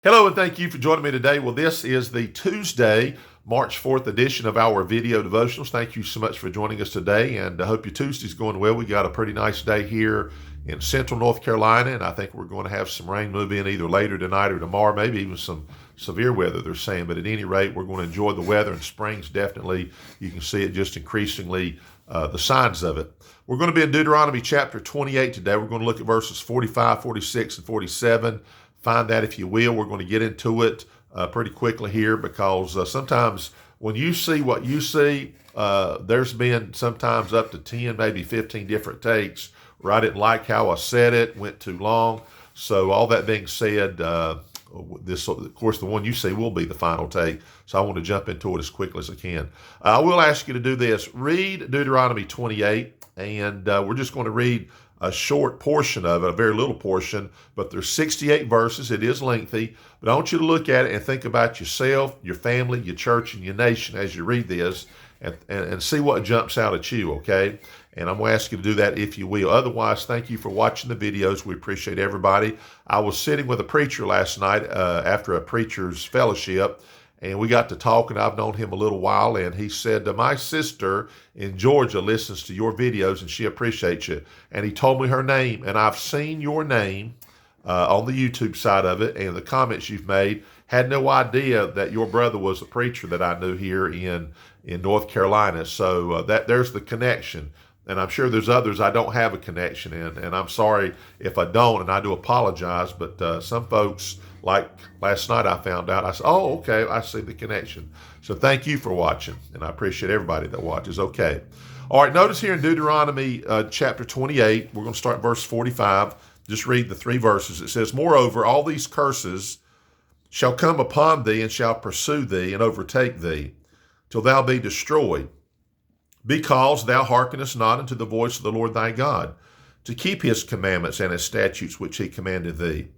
Hello, and thank you for joining me today. Well, this is the Tuesday, March 4th edition of our video devotionals. Thank you so much for joining us today, and I hope your Tuesday's going well. We got a pretty nice day here in central North Carolina, and I think we're going to have some rain move in either later tonight or tomorrow, maybe even some severe weather, they're saying. But at any rate, we're going to enjoy the weather, and spring's definitely, you can see it just increasingly, the signs of it. We're going to be in Deuteronomy chapter 28 today. We're going to look at verses 45, 46, and 47. Find that if you will. We're going to get into it pretty quickly here because sometimes when you see what you see, there's been sometimes up to 10, maybe 15 different takes where I didn't like how I said it, went too long. So all that being said, this, of course, the one you see will be the final take. So I want to jump into it as quickly as I can. I will ask you to do this. Read Deuteronomy 28, and we're just going to read a short portion of it, a very little portion, but there's 68 verses. It is lengthy, but I want you to look at it and think about yourself, your family, your church, and your nation as you read this and see what jumps out at you, okay? And I'm going to ask you to do that if you will. Otherwise, thank you for watching the videos. We appreciate everybody. I was sitting with a preacher last night after a preacher's fellowship, and we got to talking. I've known him a little while, and he said, my sister in Georgia listens to your videos, and she appreciates you. And he told me her name, and I've seen your name on the YouTube side of it, and the comments you've made. Had no idea that your brother was a preacher that I knew here in North Carolina. So there's the connection. And I'm sure there's others I don't have a connection in, and I'm sorry if I don't, and I do apologize, but some folks, like last night I found out, I said, oh, okay, I see the connection. So thank you for watching, and I appreciate everybody that watches. Okay. All right, notice here in Deuteronomy chapter 28, we're going to start verse 45. Just read the three verses. It says, moreover, all these curses shall come upon thee and shall pursue thee and overtake thee till thou be destroyed, because thou hearkenest not unto the voice of the Lord thy God, to keep his commandments and his statutes which he commanded thee.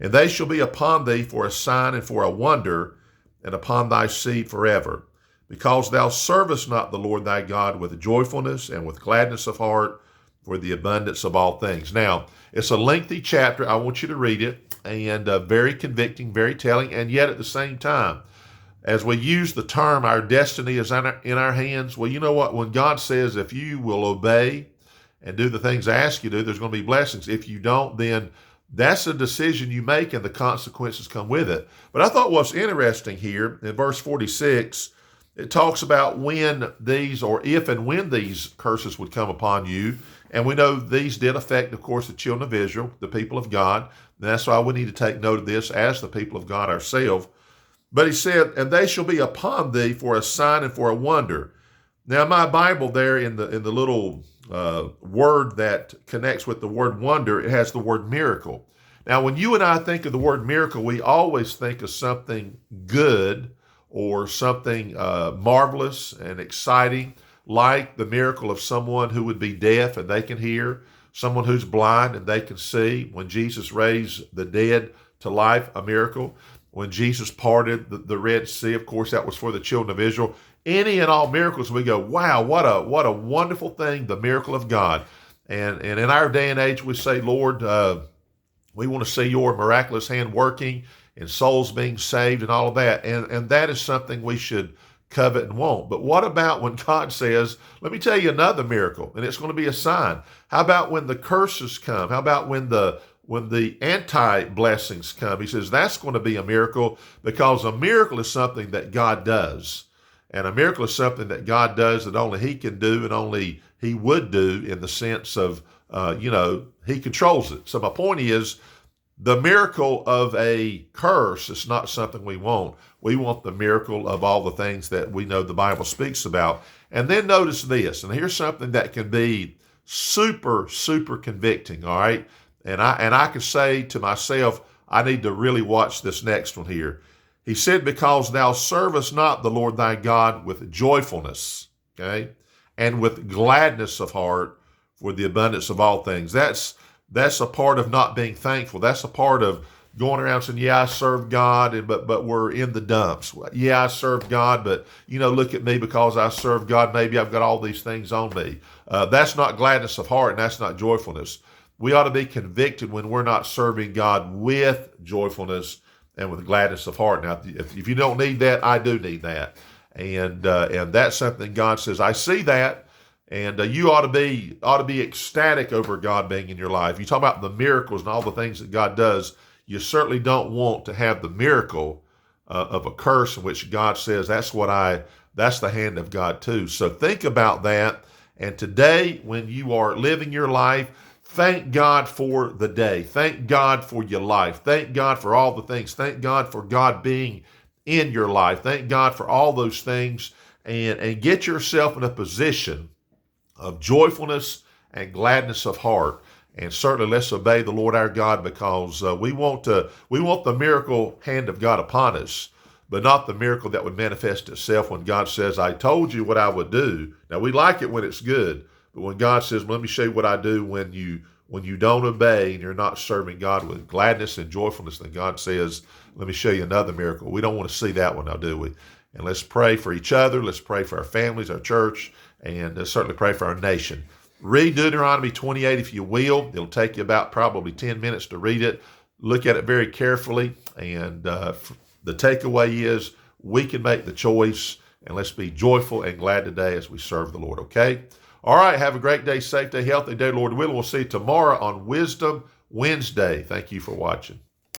And they shall be upon thee for a sign and for a wonder, and upon thy seed forever, because thou servest not the Lord thy God with joyfulness and with gladness of heart for the abundance of all things. Now, it's a lengthy chapter. I want you to read it, and very convicting, very telling, and yet at the same time, as we use the term, our destiny is in our hands. Well, you know what? When God says, if you will obey and do the things I ask you to do, there's going to be blessings. If you don't, then that's a decision you make and the consequences come with it. But I thought what's interesting here in verse 46, it talks about when these, or if and when these curses would come upon you. And we know these did affect, of course, the children of Israel, the people of God. And that's why we need to take note of this as the people of God ourselves. But he said, and they shall be upon thee for a sign and for a wonder. Now, my Bible there in the little word that connects with the word wonder, it has the word miracle. Now, when you and I think of the word miracle, we always think of something good or something marvelous and exciting, like the miracle of someone who would be deaf and they can hear, someone who's blind and they can see. When Jesus raised the dead to life, a miracle. When Jesus parted the Red Sea, of course, that was for the children of Israel. Any and all miracles, we go, wow, what a wonderful thing, the miracle of God. And in our day and age, we say, Lord, we want to see your miraculous hand working and souls being saved and all of that. And that is something we should covet and want. But what about when God says, let me tell you another miracle, and it's going to be a sign. How about when the curses come? How about when the anti-blessings come? He says that's going to be a miracle, because a miracle is something that God does. And a miracle is something that God does that only he can do and only he would do, in the sense of, he controls it. So my point is, the miracle of a curse is not something we want. We want the miracle of all the things that we know the Bible speaks about. And then notice this, and here's something that can be super, super convicting, all right? And I can say to myself, I need to really watch this next one here. He said, because thou servest not the Lord thy God with joyfulness, okay, and with gladness of heart for the abundance of all things. That's a part of not being thankful. That's a part of going around saying, yeah, I serve God, but we're in the dumps. Yeah, I serve God, but, look at me, because I serve God, maybe I've got all these things on me. That's not gladness of heart, and that's not joyfulness. We ought to be convicted when we're not serving God with joyfulness and with gladness of heart. Now, if you don't need that, I do need that. And that's something God says, I see that. And you ought to be ecstatic over God being in your life. You talk about the miracles and all the things that God does. You certainly don't want to have the miracle of a curse in which God says that's the hand of God too. So think about that. And today, when you are living your life, thank God for the day. Thank God for your life. Thank God for all the things. Thank God for God being in your life. Thank God for all those things, and get yourself in a position of joyfulness and gladness of heart. And certainly let's obey the Lord our God, because we want the miracle hand of God upon us, but not the miracle that would manifest itself when God says, I told you what I would do. Now, we like it when it's good, but when God says, let me show you what I do when you don't obey and you're not serving God with gladness and joyfulness, then God says, let me show you another miracle. We don't want to see that one now, do we? And let's pray for each other. Let's pray for our families, our church, and certainly pray for our nation. Read Deuteronomy 28 if you will. It'll take you about probably 10 minutes to read it. Look at it very carefully. And the takeaway is we can make the choice, and let's be joyful and glad today as we serve the Lord, okay? All right, have a great day, safe day, healthy day, Lord willing. We'll see you tomorrow on Wisdom Wednesday. Thank you for watching.